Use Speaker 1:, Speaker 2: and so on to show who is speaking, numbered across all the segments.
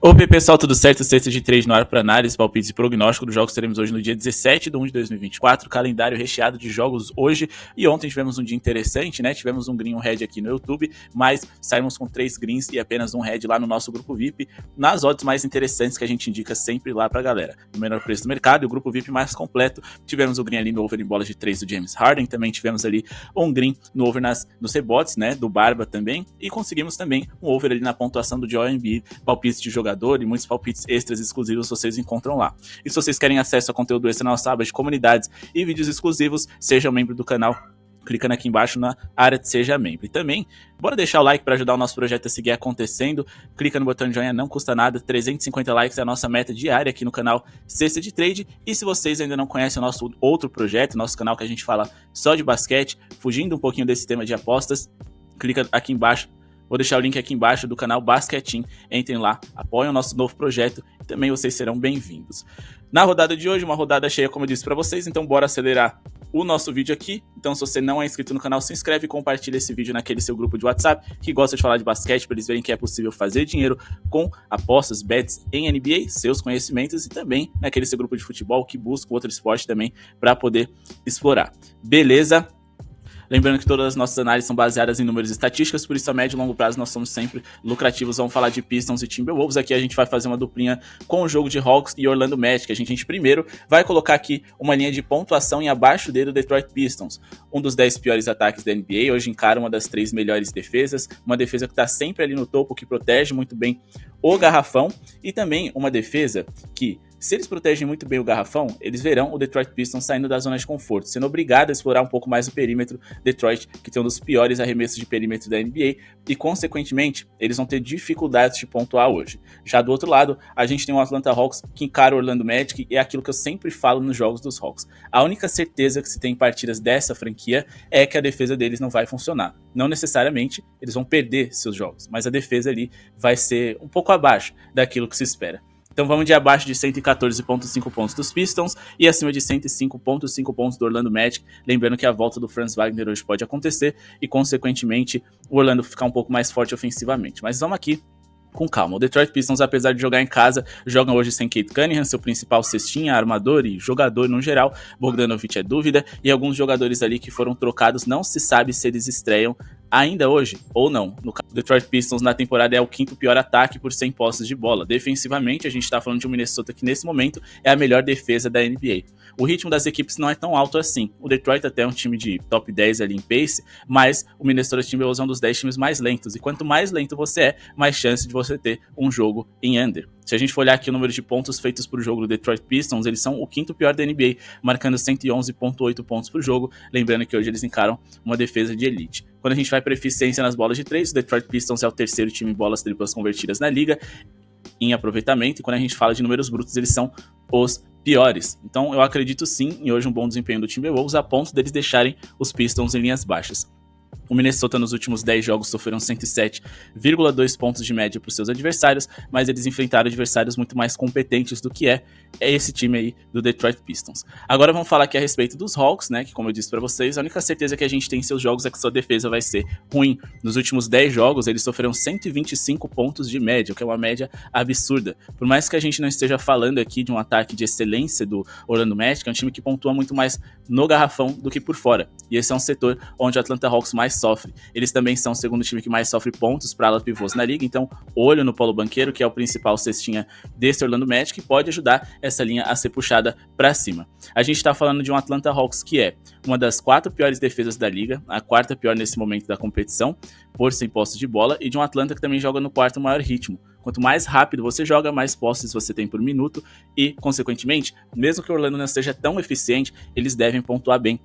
Speaker 1: Opa, pessoal, tudo certo? Sexta de 3 no ar para análise, palpites e prognóstico dos jogos. Teremos hoje no dia 17 de 1 de 2024, calendário recheado de jogos hoje. E ontem tivemos um dia interessante, né? Tivemos um green e um red aqui no YouTube, mas saímos com 3 greens e apenas um red lá no nosso grupo VIP, nas odds mais interessantes que a gente indica sempre lá pra galera. No menor preço do mercado e o grupo VIP mais completo. Tivemos o green ali no over em bolas de 3 do James Harden, também tivemos ali um green no over nos rebotes, né? Do Barba também. E conseguimos também um over ali na pontuação do Joel Embiid, palpites de jogador e muitos palpites extras exclusivos vocês encontram lá. E se vocês querem acesso a conteúdo extra na nossa aba de comunidades e vídeos exclusivos, seja membro do canal, clicando aqui embaixo na área de Seja Membro. E também, bora deixar o like para ajudar o nosso projeto a seguir acontecendo. Clica no botão de joinha, não custa nada. 350 likes é a nossa meta diária aqui no canal Sexta de Trade. E se vocês ainda não conhecem o nosso outro projeto, nosso canal que a gente fala só de basquete, fugindo um pouquinho desse tema de apostas, clica aqui embaixo. Vou deixar o link aqui embaixo do canal Basquetim. Entrem lá, apoiem o nosso novo projeto e também vocês serão bem-vindos. Na rodada de hoje, uma rodada cheia, como eu disse para vocês, então bora acelerar o nosso vídeo aqui. Então, se você não é inscrito no canal, se inscreve e compartilha esse vídeo naquele seu grupo de WhatsApp que gosta de falar de basquete, para eles verem que é possível fazer dinheiro com apostas, bets em NBA, seus conhecimentos, e também naquele seu grupo de futebol que busca outro esporte também para poder explorar. Beleza? Lembrando que todas as nossas análises são baseadas em números e estatísticas, por isso a médio e longo prazo nós somos sempre lucrativos. Vamos falar de Pistons e Timberwolves. Aqui a gente vai fazer uma duplinha com o jogo de Hawks e Orlando Magic. A gente primeiro vai colocar aqui uma linha de pontuação em abaixo do Detroit Pistons. Um dos 10 piores ataques da NBA, hoje encara uma das 3 melhores defesas, uma defesa que está sempre ali no topo, que protege muito bem o garrafão, e também uma defesa que, se eles protegem muito bem o garrafão, eles verão o Detroit Pistons saindo da zona de conforto, sendo obrigado a explorar um pouco mais o perímetro. Detroit, que tem um dos piores arremessos de perímetro da NBA, e consequentemente, eles vão ter dificuldades de pontuar hoje. Já do outro lado, a gente tem o Atlanta Hawks, que encara o Orlando Magic, e é aquilo que eu sempre falo nos jogos dos Hawks. A única certeza que se tem em partidas dessa franquia é que a defesa deles não vai funcionar. Não necessariamente eles vão perder seus jogos, mas a defesa ali vai ser um pouco abaixo daquilo que se espera. Então vamos de abaixo de 114,5 pontos dos Pistons e acima de 105,5 pontos do Orlando Magic. Lembrando que a volta do Franz Wagner hoje pode acontecer e, consequentemente, o Orlando ficar um pouco mais forte ofensivamente. Mas vamos aqui com calma. O Detroit Pistons, apesar de jogar em casa, jogam hoje sem Cade Cunningham, seu principal cestinha, armador e jogador no geral. Bogdanovic é dúvida, e alguns jogadores ali que foram trocados não se sabe se eles estreiam ainda hoje ou não. No caso do Detroit Pistons, na temporada é o 5º pior ataque por 100 posses de bola. Defensivamente, a gente está falando de um Minnesota que nesse momento é a melhor defesa da NBA. O ritmo das equipes não é tão alto assim. O Detroit até é um time de top 10 ali em pace, mas o Minnesota Timberwolves é um dos 10 times mais lentos. E quanto mais lento você é, mais chance de você ter um jogo em under. Se a gente for olhar aqui o número de pontos feitos por jogo do Detroit Pistons, eles são o 5º pior da NBA, marcando 111,8 pontos por jogo. Lembrando que hoje eles encaram uma defesa de elite. Quando a gente vai para eficiência nas bolas de 3, o Detroit Pistons é o 3º time em bolas triplas convertidas na liga, em aproveitamento. E quando a gente fala de números brutos, eles são os piores. Então eu acredito sim em hoje um bom desempenho do Timberwolves, a ponto deles deixarem os Pistons em linhas baixas. O Minnesota nos últimos 10 jogos sofreram 107,2 pontos de média para os seus adversários, mas eles enfrentaram adversários muito mais competentes do que é esse time aí do Detroit Pistons. Agora vamos falar aqui a respeito dos Hawks, né, que como eu disse para vocês, a única certeza que a gente tem em seus jogos é que sua defesa vai ser ruim. Nos últimos 10 jogos eles sofreram 125 pontos de média, o que é uma média absurda. Por mais que a gente não esteja falando aqui de um ataque de excelência do Orlando Magic, é um time que pontua muito mais no garrafão do que por fora. E esse é um setor onde o Atlanta Hawks mais sofre. Eles também são o 2º time que mais sofre pontos para ala pivôs na liga, então olho no Paulo Banchero, que é o principal cestinha desse Orlando Magic, que pode ajudar essa linha a ser puxada para cima. A gente está falando de um Atlanta Hawks que é uma das 4 piores defesas da liga, a 4ª pior nesse momento da competição, por 100 posses de bola, e de um Atlanta que também joga no 4º maior ritmo. Quanto mais rápido você joga, mais posses você tem por minuto e, consequentemente, mesmo que o Orlando não seja tão eficiente, eles devem pontuar bem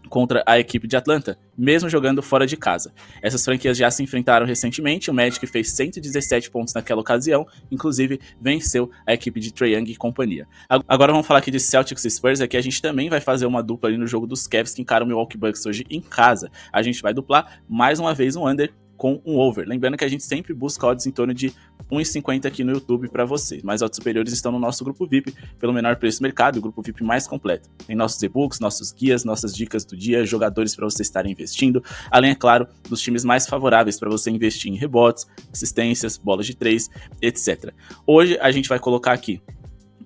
Speaker 1: contra a equipe de Atlanta, mesmo jogando fora de casa. Essas franquias já se enfrentaram recentemente, o Magic fez 117 pontos naquela ocasião, inclusive venceu a equipe de Trae Young e companhia. Agora vamos falar aqui de Celtics e Spurs, aqui a gente também vai fazer uma dupla ali no jogo dos Cavs que encaram o Milwaukee Bucks hoje em casa. A gente vai duplar mais uma vez um under com um over. Lembrando que a gente sempre busca odds em torno de 1,50 aqui no YouTube para vocês, mas odds superiores estão no nosso grupo VIP, pelo menor preço do mercado, o grupo VIP mais completo. Tem nossos e-books, nossos guias, nossas dicas do dia, jogadores para você estar investindo, além, é claro, dos times mais favoráveis para você investir em rebotes, assistências, bolas de 3, etc. Hoje a gente vai colocar aqui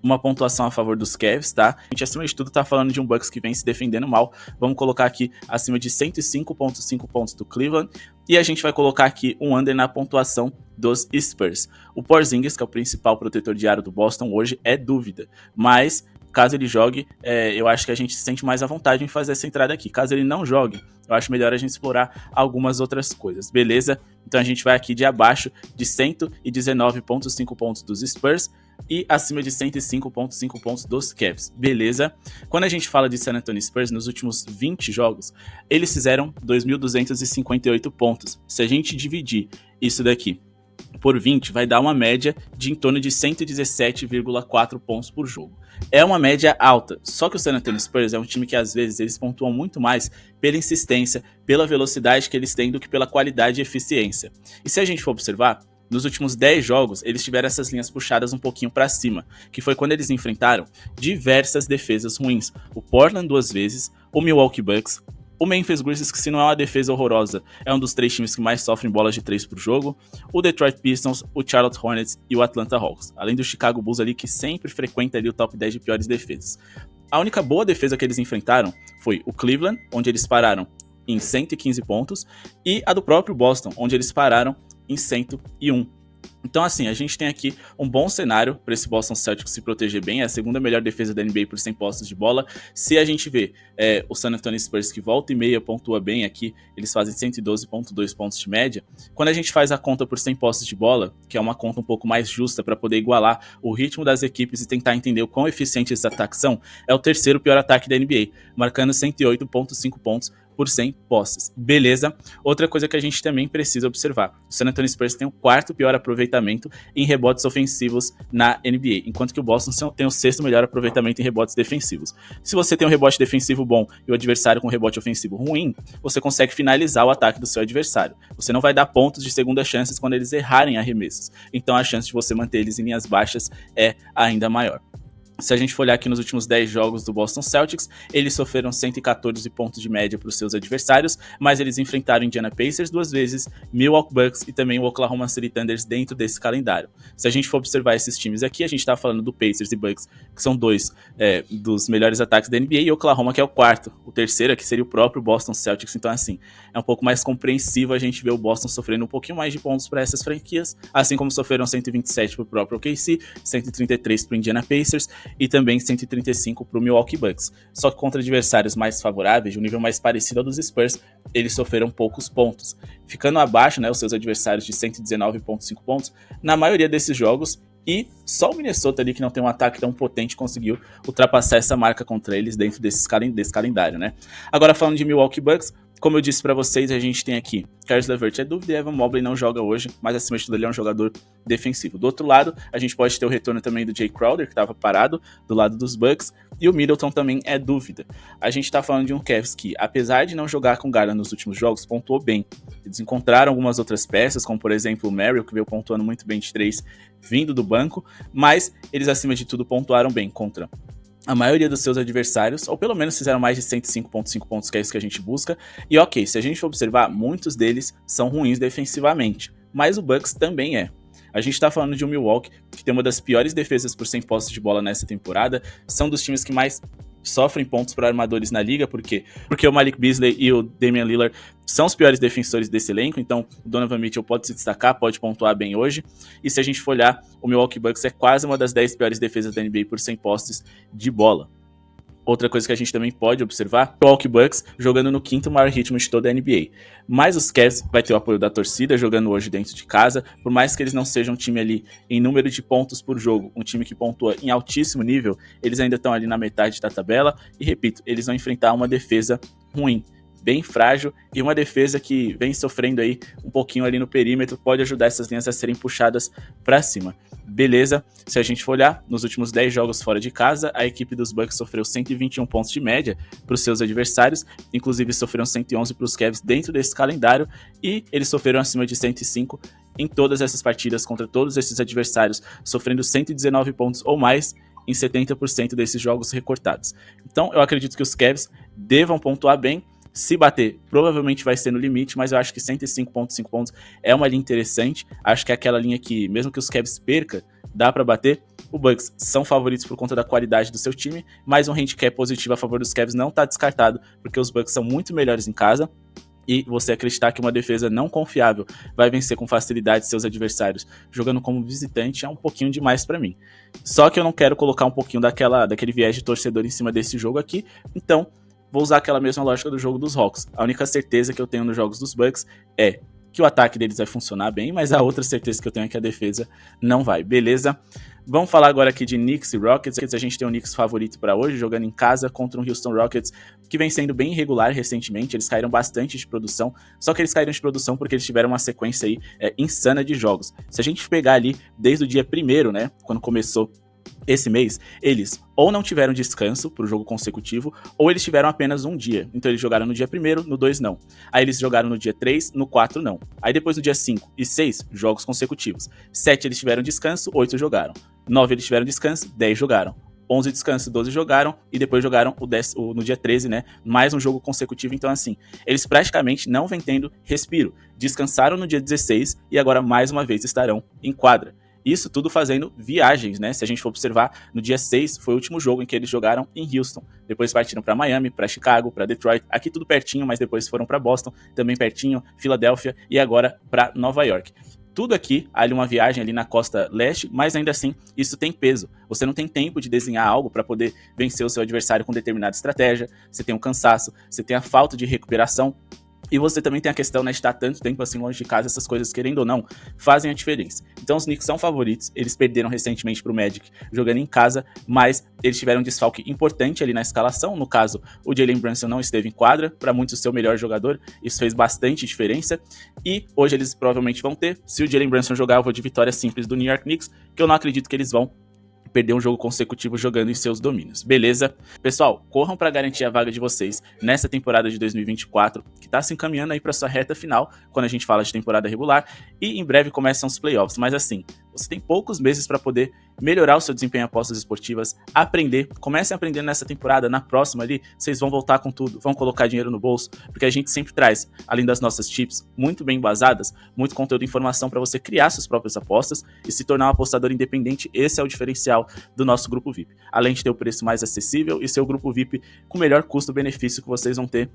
Speaker 1: uma pontuação a favor dos Cavs, tá? A gente, acima de tudo, tá falando de um Bucks que vem se defendendo mal. Vamos colocar aqui acima de 105,5 pontos do Cleveland. E a gente vai colocar aqui um under na pontuação dos Spurs. O Porzingis, que é o principal protetor de aro do Boston, hoje é dúvida. Mas, caso ele jogue, eu acho que a gente se sente mais à vontade em fazer essa entrada aqui. Caso ele não jogue, eu acho melhor a gente explorar algumas outras coisas, beleza? Então a gente vai aqui de abaixo de 119,5 pontos dos Spurs e acima de 105,5 pontos dos Cavs, beleza? Quando a gente fala de San Antonio Spurs, nos últimos 20 jogos, eles fizeram 2.258 pontos. Se a gente dividir isso daqui por 20, vai dar uma média de em torno de 117,4 pontos por jogo. É uma média alta, só que o San Antonio Spurs é um time que às vezes eles pontuam muito mais pela insistência, pela velocidade que eles têm do que pela qualidade e eficiência. E se a gente for observar, nos últimos 10 jogos, eles tiveram essas linhas puxadas um pouquinho para cima, que foi quando eles enfrentaram diversas defesas ruins. O Portland 2 vezes, o Milwaukee Bucks, o Memphis Grizzlies, que se não é uma defesa horrorosa, é um dos 3 times que mais sofrem bolas de 3 por jogo, o Detroit Pistons, o Charlotte Hornets e o Atlanta Hawks, além do Chicago Bulls ali, que sempre frequenta ali o top 10 de piores defesas. A única boa defesa que eles enfrentaram foi o Cleveland, onde eles pararam em 115 pontos, e a do próprio Boston, onde eles pararam em 101. Então, assim, a gente tem aqui um bom cenário para esse Boston Celtics se proteger bem. É a segunda melhor defesa da NBA por 100 posses de bola. Se a gente vê o San Antonio Spurs, que volta e meia pontua bem aqui, eles fazem 112,2 pontos de média. Quando a gente faz a conta por 100 posses de bola, que é uma conta um pouco mais justa para poder igualar o ritmo das equipes e tentar entender o quão eficientes esses ataques são, é o terceiro pior ataque da NBA, marcando 108,5 pontos por 100 posses. Beleza? Outra coisa que a gente também precisa observar. O San Antonio Spurs tem o quarto pior aproveitamento em rebotes ofensivos na NBA, enquanto que o Boston tem o sexto melhor aproveitamento em rebotes defensivos. Se você tem um rebote defensivo bom e o adversário com um rebote ofensivo ruim, você consegue finalizar o ataque do seu adversário. Você não vai dar pontos de segunda chances quando eles errarem arremessos. Então a chance de você manter eles em linhas baixas é ainda maior. Se a gente for olhar aqui nos últimos 10 jogos do Boston Celtics, eles sofreram 114 pontos de média para os seus adversários, mas eles enfrentaram o Indiana Pacers 2 vezes, Milwaukee Bucks e também o Oklahoma City Thunders dentro desse calendário. Se a gente for observar esses times aqui, a gente está falando do Pacers e Bucks, que são dois dos melhores ataques da NBA, e Oklahoma, que é o quarto. O terceiro aqui seria o próprio Boston Celtics. Então, assim, é um pouco mais compreensível a gente ver o Boston sofrendo um pouquinho mais de pontos para essas franquias, assim como sofreram 127 para o próprio OKC, 133 para o Indiana Pacers, e também 135 para o Milwaukee Bucks. Só que contra adversários mais favoráveis, de um nível mais parecido ao dos Spurs, eles sofreram poucos pontos. Ficando abaixo, os seus adversários de 119,5 pontos, na maioria desses jogos, e só o Minnesota ali, que não tem um ataque tão potente, conseguiu ultrapassar essa marca contra eles dentro desse calendário, Agora, falando de Milwaukee Bucks, como eu disse pra vocês, a gente tem aqui Caris LeVert é dúvida e Evan Mobley não joga hoje, mas acima de tudo ele é um jogador defensivo. Do outro lado, a gente pode ter o retorno também do Jay Crowder, que estava parado do lado dos Bucks, e o Middleton também é dúvida. A gente tá falando de um Cavs que, apesar de não jogar com Garland nos últimos jogos, pontuou bem. Eles encontraram algumas outras peças, como por exemplo o Merrill, que veio pontuando muito bem de 3 vindo do banco, mas eles acima de tudo pontuaram bem contra a maioria dos seus adversários, ou pelo menos fizeram mais de 105,5 pontos, que é isso que a gente busca. E ok, se a gente for observar, muitos deles são ruins defensivamente, mas o Bucks também é. A gente tá falando de um Milwaukee que tem uma das piores defesas por 100 posses de bola nessa temporada, são dos times que mais sofrem pontos para armadores na liga, por quê? Porque o Malik Beasley e o Damian Lillard são os piores defensores desse elenco, então o Donovan Mitchell pode se destacar, pode pontuar bem hoje, e se a gente for olhar, o Milwaukee Bucks é quase uma das 10 piores defesas da NBA por 100 posses de bola. Outra coisa que a gente também pode observar, o Milwaukee Bucks jogando no quinto maior ritmo de toda a NBA. Mas os Cavs vai ter o apoio da torcida, jogando hoje dentro de casa, por mais que eles não sejam um time ali em número de pontos por jogo, um time que pontua em altíssimo nível, eles ainda estão ali na metade da tabela, e repito, eles vão enfrentar uma defesa ruim, bem frágil, e uma defesa que vem sofrendo aí um pouquinho ali no perímetro, pode ajudar essas linhas a serem puxadas para cima. Beleza, se a gente for olhar, nos últimos 10 jogos fora de casa, a equipe dos Bucks sofreu 121 pontos de média para os seus adversários, inclusive sofreram 111 para os Cavs dentro desse calendário, e eles sofreram acima de 105 em todas essas partidas contra todos esses adversários, sofrendo 119 pontos ou mais em 70% desses jogos recortados. Então eu acredito que os Cavs devam pontuar bem. Se bater, provavelmente vai ser no limite, mas eu acho que 105,5 pontos é uma linha interessante. Acho que é aquela linha que, mesmo que os Cavs perca, dá para bater. O Bucks são favoritos por conta da qualidade do seu time, mas um handicap positivo a favor dos Cavs não está descartado, porque os Bucks são muito melhores em casa. E você acreditar que uma defesa não confiável vai vencer com facilidade seus adversários jogando como visitante é um pouquinho demais para mim. Só que eu não quero colocar um pouquinho daquele viés de torcedor em cima desse jogo aqui, então vou usar aquela mesma lógica do jogo dos Hawks. A única certeza que eu tenho nos jogos dos Bucks é que o ataque deles vai funcionar bem, mas a outra certeza que eu tenho é que a defesa não vai, beleza? Vamos falar agora aqui de Knicks e Rockets. A gente tem o Knicks favorito para hoje, jogando em casa contra um Houston Rockets que vem sendo bem irregular recentemente. Eles caíram bastante de produção, só que eles caíram de produção porque eles tiveram uma sequência aí insana de jogos. Se a gente pegar ali desde o dia 1º, né, quando começou esse mês, eles ou não tiveram descanso pro jogo consecutivo, ou eles tiveram apenas um dia. Então eles jogaram no dia 1º, no 2 não. Aí eles jogaram no dia 3, no 4 não. Aí depois no dia 5 e 6, jogos consecutivos. 7 eles tiveram descanso, 8 jogaram. 9 eles tiveram descanso, 10 jogaram. 11 descanso, 12 jogaram, e depois jogaram no dia 13, né, mais um jogo consecutivo. Então assim, eles praticamente não vêm tendo respiro. Descansaram no dia 16 e agora mais uma vez estarão em quadra. Isso tudo fazendo viagens, né? Se a gente for observar, no dia 6 foi o último jogo em que eles jogaram em Houston. Depois partiram para Miami, para Chicago, para Detroit, aqui tudo pertinho, mas depois foram para Boston, também pertinho, Filadélfia e agora para Nova York. Tudo aqui, ali uma viagem ali na costa leste, mas ainda assim, isso tem peso. Você não tem tempo de desenhar algo para poder vencer o seu adversário com determinada estratégia, você tem o cansaço, você tem a falta de recuperação. E você também tem a questão, né, de estar tanto tempo assim longe de casa, essas coisas, querendo ou não, fazem a diferença. Então os Knicks são favoritos, eles perderam recentemente pro Magic jogando em casa, mas eles tiveram um desfalque importante ali na escalação. No caso, o Jalen Brunson não esteve em quadra, para muitos o seu melhor jogador, isso fez bastante diferença. E hoje eles provavelmente vão ter, se o Jalen Brunson jogar, eu vou de vitória simples do New York Knicks, que eu não acredito que eles vão perder um jogo consecutivo jogando em seus domínios, beleza? Pessoal, corram para garantir a vaga de vocês nessa temporada de 2024, que tá se encaminhando aí para sua reta final, quando a gente fala de temporada regular, e em breve começam os playoffs, mas assim, você tem poucos meses para poder melhorar o seu desempenho em apostas esportivas, aprender, comecem aprendendo nessa temporada, na próxima ali, vocês vão voltar com tudo, vão colocar dinheiro no bolso, porque a gente sempre traz, além das nossas tips muito bem embasadas, muito conteúdo e informação para você criar suas próprias apostas e se tornar um apostador independente. Esse é o diferencial do nosso grupo VIP, além de ter o preço mais acessível e ser o grupo VIP com o melhor custo-benefício que vocês vão ter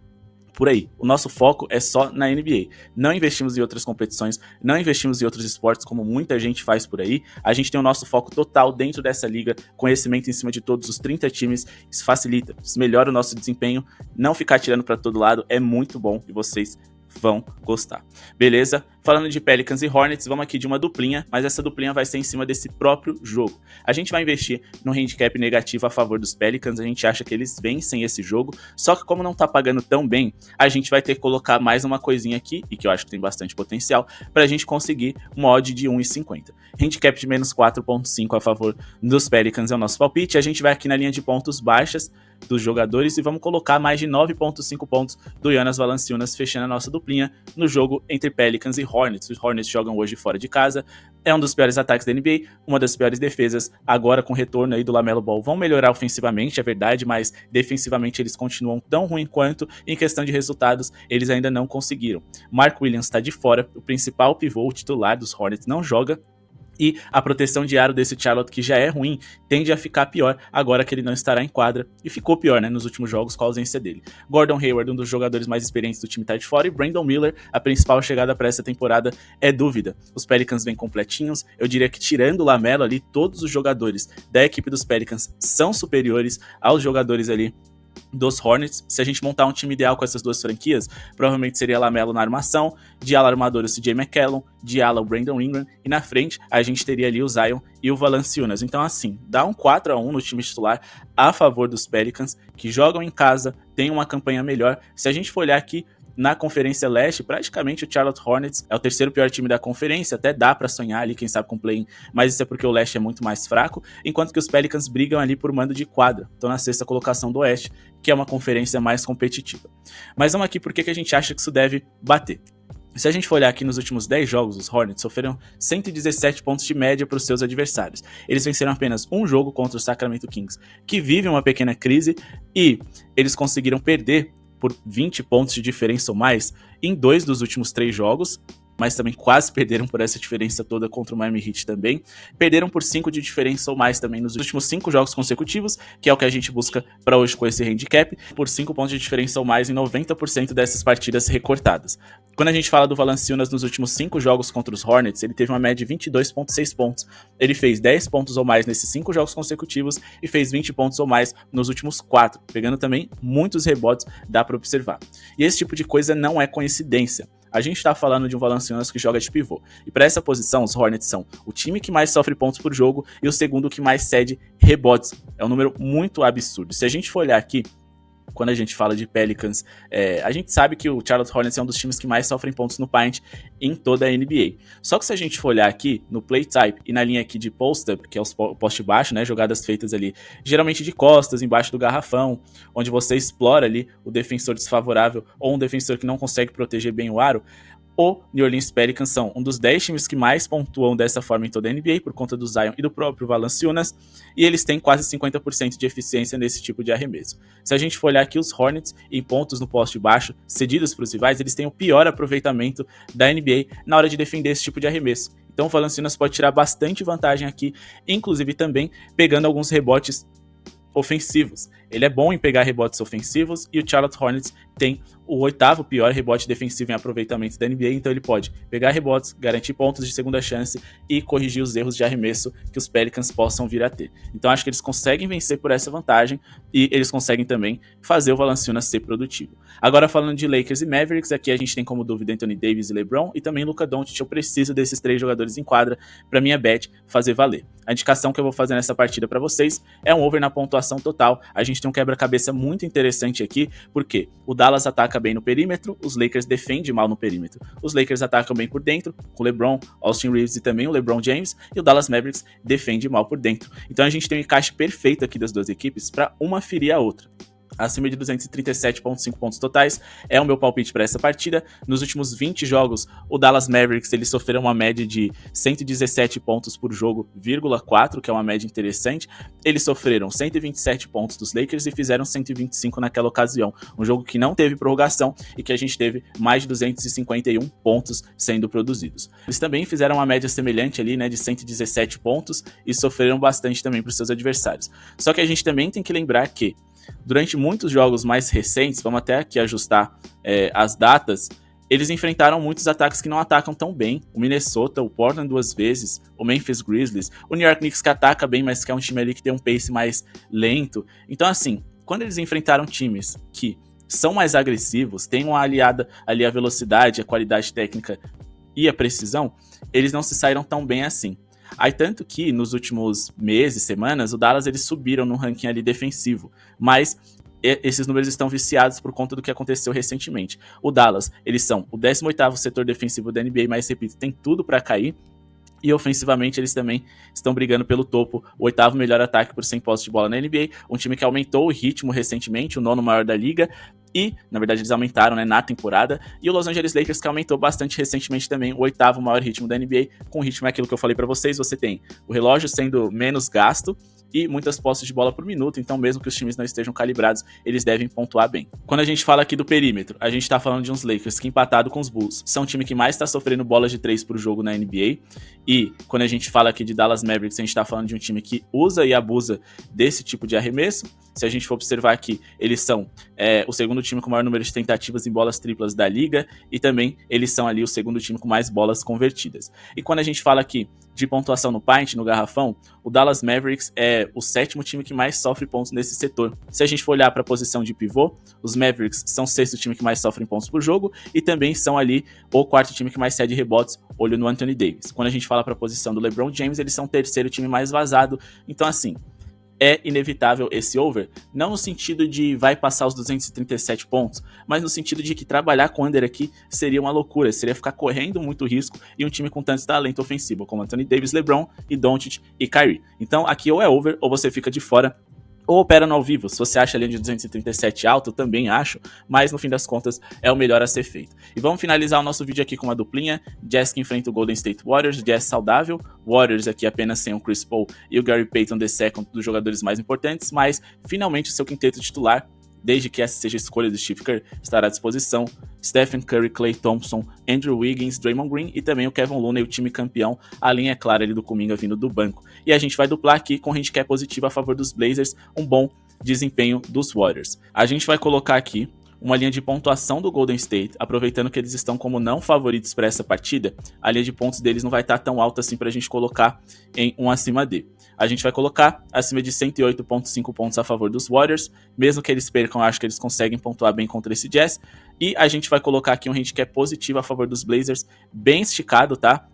Speaker 1: por aí. O nosso foco é só na NBA. Não investimos em outras competições, não investimos em outros esportes como muita gente faz por aí. A gente tem o nosso foco total dentro dessa liga, conhecimento em cima de todos os 30 times. Isso facilita, isso melhora o nosso desempenho. Não ficar tirando para todo lado é muito bom e vocês vão gostar. Beleza? Falando de Pelicans e Hornets, vamos aqui de uma duplinha, mas essa duplinha vai ser em cima desse próprio jogo. A gente vai investir no handicap negativo a favor dos Pelicans, a gente acha que eles vencem esse jogo, só que como não tá pagando tão bem, a gente vai ter que colocar mais uma coisinha aqui, e que eu acho que tem bastante potencial, pra gente conseguir uma odd de 1,50. Handicap de menos 4,5 a favor dos Pelicans é o nosso palpite. A gente vai aqui na linha de pontos baixas dos jogadores e vamos colocar mais de 9,5 pontos do Jonas Valanciunas, fechando a nossa duplinha no jogo entre Pelicans e Hornets. Os Hornets jogam hoje fora de casa, é um dos piores ataques da NBA, uma das piores defesas. Agora com o retorno aí do LaMelo Ball vão melhorar ofensivamente, é verdade, mas defensivamente eles continuam tão ruim quanto. Em questão de resultados, eles ainda não conseguiram. Mark Williams está de fora, o principal pivô, o titular dos Hornets, não joga. E a proteção de aro desse Charlotte, que já é ruim, tende a ficar pior agora que ele não estará em quadra. E ficou pior, né, nos últimos jogos com a ausência dele. Gordon Hayward, um dos jogadores mais experientes do time, tá de fora. E Brandon Miller, a principal chegada para essa temporada, é dúvida. Os Pelicans vêm completinhos. Eu diria que tirando o LaMelo ali, todos os jogadores da equipe dos Pelicans são superiores aos jogadores ali dos Hornets. Se a gente montar um time ideal com essas duas franquias, provavelmente seria LaMelo na armação, de ala armador o CJ McCollum, de ala o Brandon Ingram, e na frente a gente teria ali o Zion e o Valanciunas. Então assim, dá um 4-1 no time titular a favor dos Pelicans, que jogam em casa, tem uma campanha melhor. Se a gente for olhar aqui, Na Conferência Leste, praticamente o Charlotte Hornets é o terceiro pior time da conferência, até dá pra sonhar ali, quem sabe com play-in, mas isso é porque o Leste é muito mais fraco, enquanto que os Pelicans brigam ali por mando de quadra, estão na sexta colocação do Oeste, que é uma conferência mais competitiva. Mas vamos aqui porque que a gente acha que isso deve bater. Se a gente for olhar aqui nos últimos 10 jogos, os Hornets sofreram 117 pontos de média para os seus adversários. Eles venceram apenas um jogo contra o Sacramento Kings, que vive uma pequena crise, e eles conseguiram perder por 20 pontos de diferença ou mais em 2 dos últimos 3 jogos, mas também quase perderam por essa diferença toda contra o Miami Heat também. Perderam por 5 de diferença ou mais também nos últimos 5 jogos consecutivos, que é o que a gente busca para hoje com esse handicap, por 5 pontos de diferença ou mais em 90% dessas partidas recortadas. Quando a gente fala do Valanciunas nos últimos 5 jogos contra os Hornets, ele teve uma média de 22,6 pontos. Ele fez 10 pontos ou mais nesses 5 jogos consecutivos e fez 20 pontos ou mais nos últimos 4, pegando também muitos rebotes, dá para observar. E esse tipo de coisa não é coincidência. A gente está falando de um Valanciunas que joga de pivô. E para essa posição, os Hornets são o time que mais sofre pontos por jogo e o segundo que mais cede rebotes. É um número muito absurdo. Se a gente for olhar aqui, quando a gente fala de Pelicans, a gente sabe que o Charlotte Hornets é um dos times que mais sofrem pontos no paint em toda a NBA. Só que se a gente for olhar aqui no play type e na linha aqui de post-up, que é o poste baixo, né, jogadas feitas ali geralmente de costas, embaixo do garrafão, onde você explora ali o defensor desfavorável ou um defensor que não consegue proteger bem o aro, o New Orleans Pelicans são um dos 10 times que mais pontuam dessa forma em toda a NBA, por conta do Zion e do próprio Valanciunas, e eles têm quase 50% de eficiência nesse tipo de arremesso. Se a gente for olhar aqui os Hornets em pontos no poste baixo, cedidos para os rivais, eles têm o pior aproveitamento da NBA na hora de defender esse tipo de arremesso. Então o Valanciunas pode tirar bastante vantagem aqui, inclusive também pegando alguns rebotes ofensivos. Ele é bom em pegar rebotes ofensivos e o Charlotte Hornets tem o 8º pior rebote defensivo em aproveitamento da NBA, então ele pode pegar rebotes, garantir pontos de segunda chance e corrigir os erros de arremesso que os Pelicans possam vir a ter. Então acho que eles conseguem vencer por essa vantagem e eles conseguem também fazer o Valanciunas ser produtivo. Agora falando de Lakers e Mavericks, aqui a gente tem como dúvida Anthony Davis e LeBron e também Luka Doncic. Eu preciso desses 3 jogadores em quadra para minha bet fazer valer. A indicação que eu vou fazer nessa partida para vocês é um over na pontuação total. A gente tem um quebra-cabeça muito interessante aqui, porque o Dallas ataca bem no perímetro, os Lakers defendem mal no perímetro. Os Lakers atacam bem por dentro, com LeBron, Austin Reeves e também o LeBron James, e o Dallas Mavericks defende mal por dentro. Então a gente tem um encaixe perfeito aqui das duas equipes para uma ferir a outra. Acima de 237,5 pontos totais é o meu palpite para essa partida. Nos últimos 20 jogos, o Dallas Mavericks eles sofreram uma média de 117 pontos por jogo, 4, que é uma média interessante. Eles sofreram 127 pontos dos Lakers e fizeram 125 naquela ocasião. Um jogo que não teve prorrogação e que a gente teve mais de 251 pontos sendo produzidos. Eles também fizeram uma média semelhante ali, né, de 117 pontos e sofreram bastante também para os seus adversários. Só que a gente também tem que lembrar que durante muitos jogos mais recentes, vamos até aqui ajustar as datas, eles enfrentaram muitos ataques que não atacam tão bem. O Minnesota, o Portland 2 vezes, o Memphis Grizzlies, o New York Knicks que ataca bem, mas que é um time ali que tem um pace mais lento. Então assim, quando eles enfrentaram times que são mais agressivos, têm uma aliada ali a velocidade, a qualidade técnica e a precisão, eles não se saíram tão bem assim. Aí tanto que nos últimos meses, semanas, o Dallas eles subiram no ranking ali defensivo, mas esses números estão viciados por conta do que aconteceu recentemente. O Dallas, eles são o 18º setor defensivo da NBA, mas repito, tem tudo para cair. E ofensivamente eles também estão brigando pelo topo, o 8º melhor ataque por 100 posses de bola na NBA, um time que aumentou o ritmo recentemente, o 9º maior da liga, e, na verdade, eles aumentaram, né, na temporada, e o Los Angeles Lakers que aumentou bastante recentemente também, o 8º maior ritmo da NBA, com o ritmo é aquilo que eu falei pra vocês, você tem o relógio sendo menos gasto, e muitas posses de bola por minuto, então mesmo que os times não estejam calibrados, eles devem pontuar bem. Quando a gente fala aqui do perímetro, a gente tá falando de uns Lakers que empatado com os Bulls, são o time que mais tá sofrendo bolas de 3 por jogo na NBA, e quando a gente fala aqui de Dallas Mavericks, a gente tá falando de um time que usa e abusa desse tipo de arremesso. Se a gente for observar aqui, eles são o segundo time com o maior número de tentativas em bolas triplas da liga, e também eles são ali o segundo time com mais bolas convertidas. E quando a gente fala aqui de pontuação no paint, no garrafão, o Dallas Mavericks é o 7º time que mais sofre pontos nesse setor. Se a gente for olhar para a posição de pivô, os Mavericks são o 6º time que mais sofre pontos por jogo e também são ali o 4º time que mais cede rebotes, olho no Anthony Davis. Quando a gente fala para a posição do LeBron James, eles são o 3º time mais vazado. Então assim, é inevitável esse over, não no sentido de vai passar os 237 pontos, mas no sentido de que trabalhar com under aqui seria uma loucura, seria ficar correndo muito risco e um time com tanto talento ofensivo, como Anthony Davis, LeBron e Doncic e Kyrie. Então aqui ou é over ou você fica de fora, ou opera no ao vivo. Se você acha a linha de 237 alta, eu também acho, mas no fim das contas é o melhor a ser feito. E vamos finalizar o nosso vídeo aqui com uma duplinha, Jazz que enfrenta o Golden State Warriors, Jazz saudável, Warriors aqui apenas sem o Chris Paul e o Gary Payton II, dos jogadores mais importantes, mas finalmente o seu quinteto titular, desde que essa seja a escolha do Steve Kerr, estará à disposição. Stephen Curry, Klay Thompson, Andrew Wiggins, Draymond Green e também o Kevin Looney, o time campeão, a linha é clara ali do Kuminga vindo do banco. E a gente vai duplar aqui com handicap positivo a favor dos Blazers, um bom desempenho dos Warriors. A gente vai colocar aqui uma linha de pontuação do Golden State, aproveitando que eles estão como não favoritos para essa partida, a linha de pontos deles não vai estar tão alta assim para a gente colocar em um acima D. A gente vai colocar acima de 108,5 pontos a favor dos Warriors, mesmo que eles percam, acho que eles conseguem pontuar bem contra esse Jazz, e a gente vai colocar aqui um handicap positivo a favor dos Blazers, bem esticado, tá?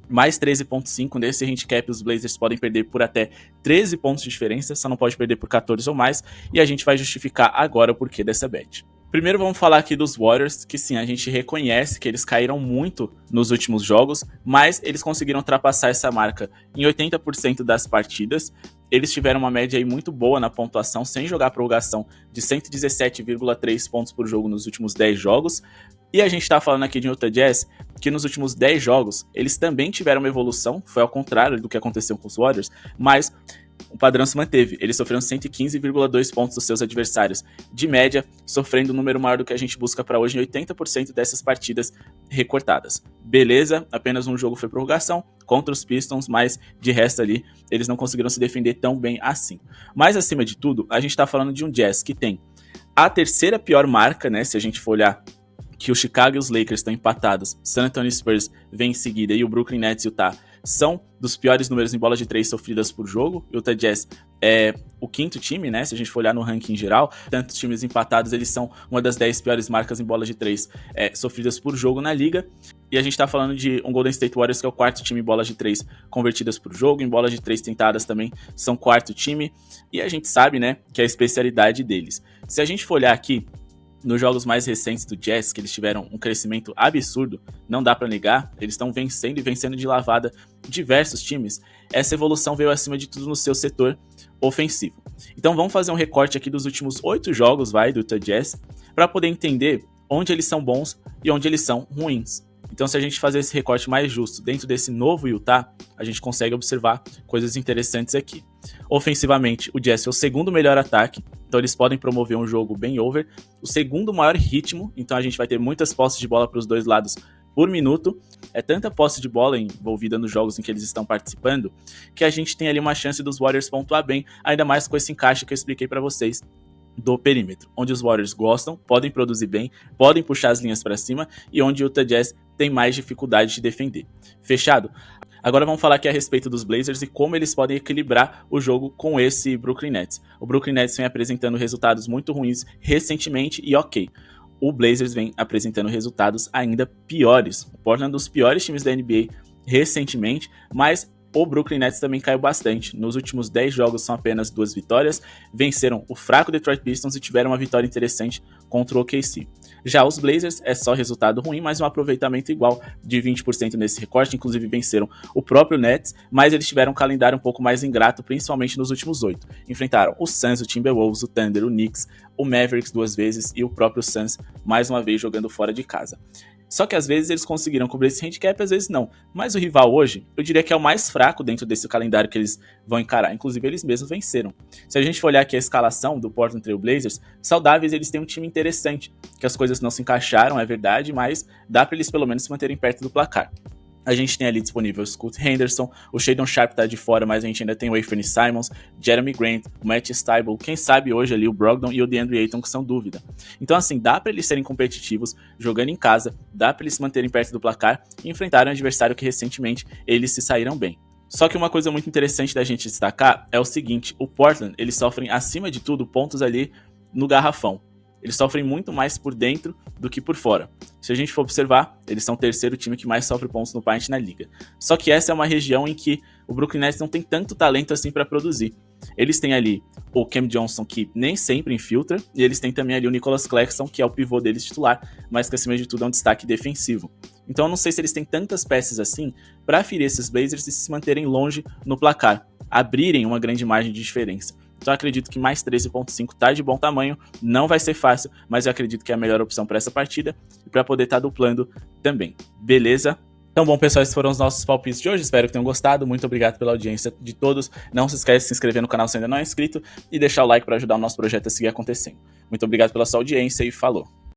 Speaker 1: Mais 13,5 nesse handicap, os Blazers podem perder por até 13 pontos de diferença, só não pode perder por 14 ou mais, e a gente vai justificar agora o porquê dessa bet. Primeiro vamos falar aqui dos Warriors, que sim, a gente reconhece que eles caíram muito nos últimos jogos, mas eles conseguiram ultrapassar essa marca em 80% das partidas. Eles tiveram uma média aí muito boa na pontuação, sem jogar prorrogação, de 117,3 pontos por jogo nos últimos 10 jogos. E a gente tá falando aqui de Utah Jazz, que nos últimos 10 jogos, eles também tiveram uma evolução, foi ao contrário do que aconteceu com os Warriors, mas o padrão se manteve. Eles sofreram 115,2 pontos dos seus adversários, de média, sofrendo um número maior do que a gente busca para hoje em 80% dessas partidas recortadas. Beleza, apenas um jogo foi prorrogação contra os Pistons, mas de resto ali, eles não conseguiram se defender tão bem assim. Mas acima de tudo, a gente tá falando de um Jazz que tem a terceira pior marca, né, se a gente for olhar que o Chicago e os Lakers estão empatados, San Antonio Spurs vem em seguida e o Brooklyn Nets e o Utah são dos piores números em bolas de 3 sofridas por jogo. O Utah Jazz é o quinto time, né? Se a gente for olhar no ranking geral, tantos times empatados, eles são uma das 10 piores marcas em bolas de 3 sofridas por jogo na liga. E a gente tá falando de um Golden State Warriors que é o quarto time em bolas de 3 convertidas por jogo, em bolas de 3 tentadas também são quarto time. E a gente sabe, né, que é a especialidade deles. Se a gente for olhar aqui, nos jogos mais recentes do Jazz, que eles tiveram um crescimento absurdo, não dá pra negar, eles estão vencendo e vencendo de lavada diversos times, essa evolução veio acima de tudo no seu setor ofensivo. Então vamos fazer um recorte aqui dos últimos 8 jogos, do Utah Jazz, para poder entender onde eles são bons e onde eles são ruins. Então, se a gente fazer esse recorte mais justo dentro desse novo Utah, a gente consegue observar coisas interessantes aqui. Ofensivamente, o Jazz é o segundo melhor ataque, então eles podem promover um jogo bem over. O segundo maior ritmo, então a gente vai ter muitas posses de bola para os dois lados por minuto. É tanta posse de bola envolvida nos jogos em que eles estão participando, que a gente tem ali uma chance dos Warriors pontuar bem, ainda mais com esse encaixe que eu expliquei para vocês do perímetro, onde os Warriors gostam, podem produzir bem, podem puxar as linhas para cima e onde o Utah Jazz tem mais dificuldade de defender. Fechado? Agora vamos falar aqui a respeito dos Blazers e como eles podem equilibrar o jogo com esse Brooklyn Nets. O Brooklyn Nets vem apresentando resultados muito ruins recentemente e ok. O Blazers vem apresentando resultados ainda piores. O Portland é um dos piores times da NBA recentemente, mas o Brooklyn Nets também caiu bastante. Nos últimos 10 jogos são apenas 2 vitórias. Venceram o fraco Detroit Pistons e tiveram uma vitória interessante contra o OKC. Já os Blazers é só resultado ruim, mas um aproveitamento igual de 20% nesse recorte. Inclusive venceram o próprio Nets, mas eles tiveram um calendário um pouco mais ingrato, principalmente nos últimos 8. Enfrentaram o Suns, o Timberwolves, o Thunder, o Knicks, o Mavericks 2 vezes e o próprio Suns mais uma vez jogando fora de casa. Só que às vezes eles conseguiram cobrir esse handicap, às vezes não. Mas o rival hoje, eu diria que é o mais fraco dentro desse calendário que eles vão encarar. Inclusive, eles mesmos venceram. Se a gente for olhar aqui a escalação do Portland Trail Blazers, saudáveis eles têm um time interessante, que as coisas não se encaixaram, é verdade, mas dá para eles pelo menos se manterem perto do placar. A gente tem ali disponível o Scoot Henderson, o Shadon Sharp tá de fora, mas a gente ainda tem o Anthony Simons, Jeremy Grant, o Matt Stiebel, quem sabe hoje ali o Brogdon e o DeAndre Ayton, que são dúvida. Então assim, dá pra eles serem competitivos, jogando em casa, dá pra eles se manterem perto do placar e enfrentarem um adversário que recentemente eles se saíram bem. Só que uma coisa muito interessante da gente destacar é o seguinte, o Portland, eles sofrem acima de tudo pontos ali no garrafão. Eles sofrem muito mais por dentro do que por fora. Se a gente for observar, eles são o terceiro time que mais sofre pontos no paint na liga. Só que essa é uma região em que o Brooklyn Nets não tem tanto talento assim para produzir. Eles têm ali o Cam Johnson, que nem sempre infiltra, e eles têm também ali o Nicholas Claxton, que é o pivô deles titular, mas que acima de tudo é um destaque defensivo. Então eu não sei se eles têm tantas peças assim para ferir esses Blazers e se manterem longe no placar, abrirem uma grande margem de diferença. Então eu acredito que mais 13.5 tá de bom tamanho, não vai ser fácil, mas eu acredito que é a melhor opção para essa partida e para poder estar duplando também. Beleza? Então, bom, pessoal, esses foram os nossos palpites de hoje. Espero que tenham gostado. Muito obrigado pela audiência de todos. Não se esquece de se inscrever no canal se ainda não é inscrito e deixar o like para ajudar o nosso projeto a seguir acontecendo. Muito obrigado pela sua audiência e falou!